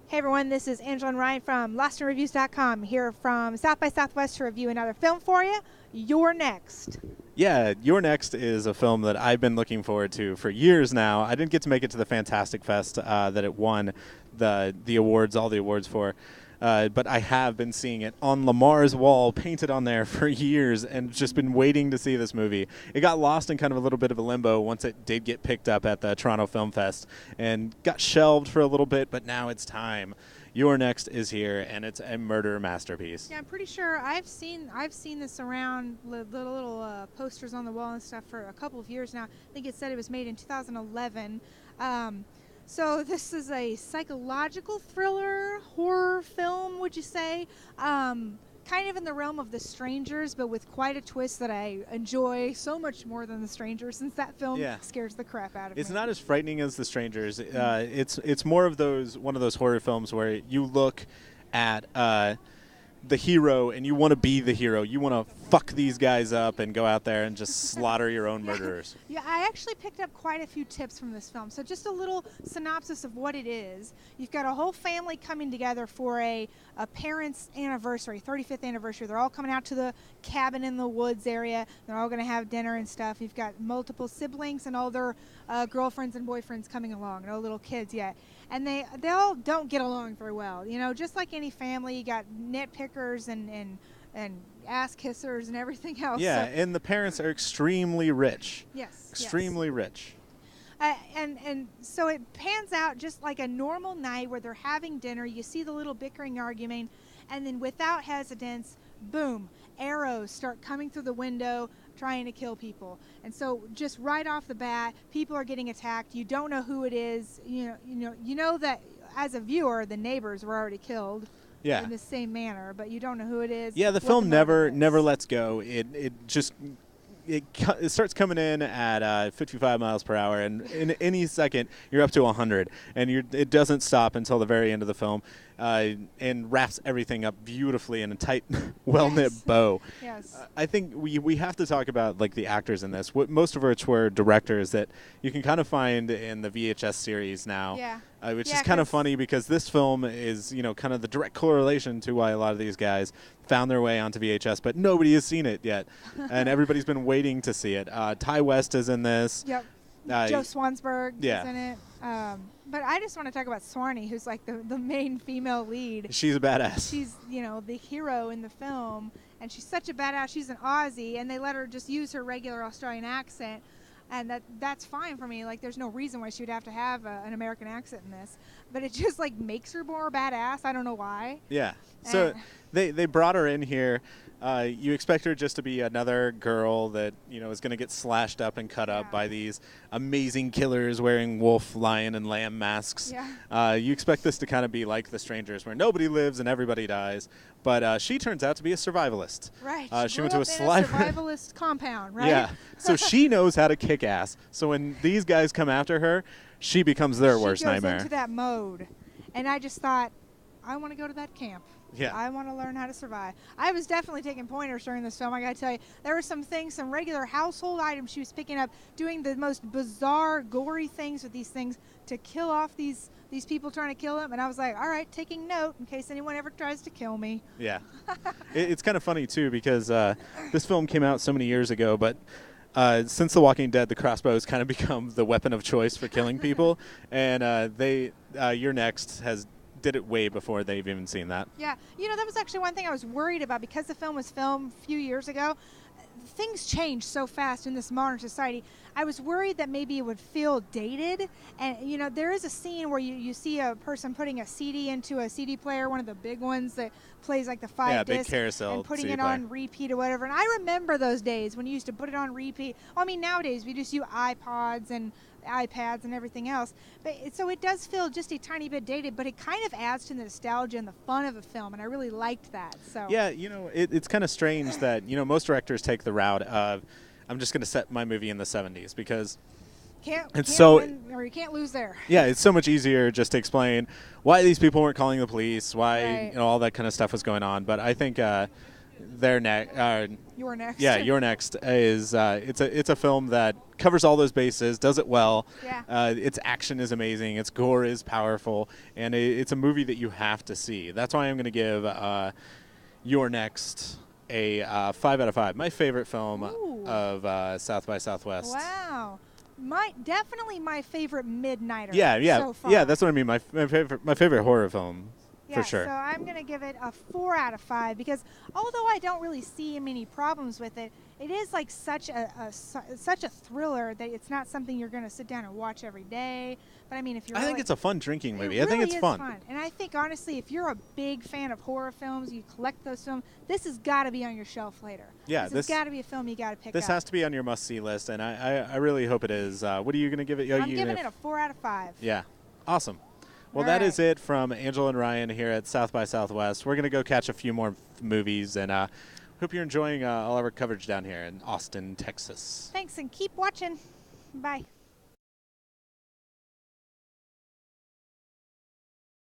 Hey everyone, this is Angela and Ryan from LostInReviews.com here from South by Southwest to review another film for you. You're next. Yeah, Your Next is a film that I've been looking forward to for years now. I didn't get to make it to the Fantastic Fest that it won the awards, all the awards for. But I have been seeing it on Lamar's wall, painted on there for years, and just been waiting to see this movie. It got lost in kind of a little bit of a limbo once it did get picked up at the Toronto Film Fest, and got shelved for a little bit, but now it's time. Your Next is here, and it's a murder masterpiece. Yeah, I'm pretty sure I've seen this around the little posters on the wall and stuff for a couple of years now. I think it said it was made in 2011. So this is a psychological thriller, horror film, would you say? Kind of in the realm of The Strangers, but with quite a twist that I enjoy so much more than The Strangers, since that film scares the crap out of me. It's not as frightening as The Strangers. It's more of one of those horror films where you look at the hero and you want to be the hero. You want to fuck these guys up and go out there and just slaughter your own murderers. Yeah, I actually picked up quite a few tips from this film. So just a little synopsis of what it is. You've got a whole family coming together for a parents' anniversary, 35th anniversary. They're all coming out to the cabin in the woods area. They're all going to have dinner and stuff. You've got multiple siblings and all their girlfriends and boyfriends coming along, no little kids yet. And they all don't get along very well. You know, just like any family, you got nitpickers and ass kissers and everything else. Yeah, and the parents are extremely rich. Yes. Extremely rich. And so it pans out just like a normal night where they're having dinner. You see the little bickering argument, and then without hesitance, boom, arrows start coming through the window trying to kill people. And so just right off the bat, people are getting attacked. You don't know who it is. You know that as a viewer, the neighbors were already killed. Yeah. In the same manner, but you don't know who it is. Yeah, the film never lets go. It starts coming in at 55 miles per hour, and in any second you're up to 100, and it doesn't stop until the very end of the film, and wraps everything up beautifully in a tight, well-knit bow. Yes. I think we have to talk about like the actors in this. Most of which were directors that you can kind of find in the VHS series now. Yeah. Which is kind of funny because this film is, kind of the direct correlation to why a lot of these guys found their way onto VHS, but nobody has seen it yet, and everybody's been waiting to see it. Ty West is in this. Yep. Joe Swansburg is in it. But I just want to talk about Swarney, who's like the main female lead. She's a badass. She's, the hero in the film, and she's such a badass. She's an Aussie, and they let her just use her regular Australian accent. And that's fine for me. Like, there's no reason why she would have to have an American accent in this. But it just, like, makes her more badass. I don't know why. Yeah. So they brought her in here. You expect her just to be another girl that, is going to get slashed up and cut up by these amazing killers wearing wolf, lion, and lamb masks. Yeah. You expect this to kind of be like The Strangers, where nobody lives and everybody dies. But she turns out to be a survivalist. Right. She went to a survivalist compound, right? Yeah. So she knows how to kick ass. So when these guys come after her, she becomes their worst nightmare. She goes into that mode. And I just thought, I want to go to that camp. Yeah. I want to learn how to survive. I was definitely taking pointers during this film. I got to tell you, there were some regular household items she was picking up, doing the most bizarre, gory things with these things to kill off these people trying to kill them. And I was like, all right, taking note in case anyone ever tries to kill me. Yeah. It's kind of funny, too, because this film came out so many years ago, but since The Walking Dead, the crossbow has kind of become the weapon of choice for killing people. And Your Next did it way before they've even seen that. Yeah. That was actually one thing I was worried about because the film was filmed a few years ago. Things change so fast in this modern society. I was worried that maybe it would feel dated. And, there is a scene where you see a person putting a CD into a CD player, one of the big ones that plays like the 5 disc, big carousel and putting CD it player on repeat or whatever. And I remember those days when you used to put it on repeat. Well, I mean, nowadays we just use iPods and iPads and everything else. So it does feel just a tiny bit dated, but it kind of adds to the nostalgia and the fun of the film, and I really liked that. So yeah, it's kind of strange that most directors take the route of I'm just going to set my movie in the 70s because you can't lose there. Yeah, it's so much easier just to explain why these people weren't calling the police, why right. All that kind of stuff was going on. But I think Their next. You're next. Yeah, You're Next is it's a film that covers all those bases, does it well. Yeah. Its action is amazing, its gore is powerful, and it's a movie that you have to see. That's why I'm going to give You're Next a 5 out of 5. My favorite film Ooh. of South by Southwest. Wow. Definitely my favorite midnighter. Yeah. So far. Yeah, that's what I mean. My favorite horror film. Yeah, for sure. So I'm going to give it a 4 out of 5 because although I don't really see many problems with it, it is like such a thriller that it's not something you're going to sit down and watch every day. But I mean, if you're I think it's a fun drinking movie. It I think really it's is fun. And I think honestly, if you're a big fan of horror films, you collect those films, this has got to be on your shelf later. Yeah, this has got to be a film you got to pick up. This has to be on your must-see list, and I really hope it is. What are you going to give it? I'm giving it a 4 out of 5. Yeah, awesome. Well, All that right. is it from Angela and Ryan here at South by Southwest. We're going to go catch a few more movies, and hope you're enjoying all of our coverage down here in Austin, Texas. Thanks, and keep watching. Bye.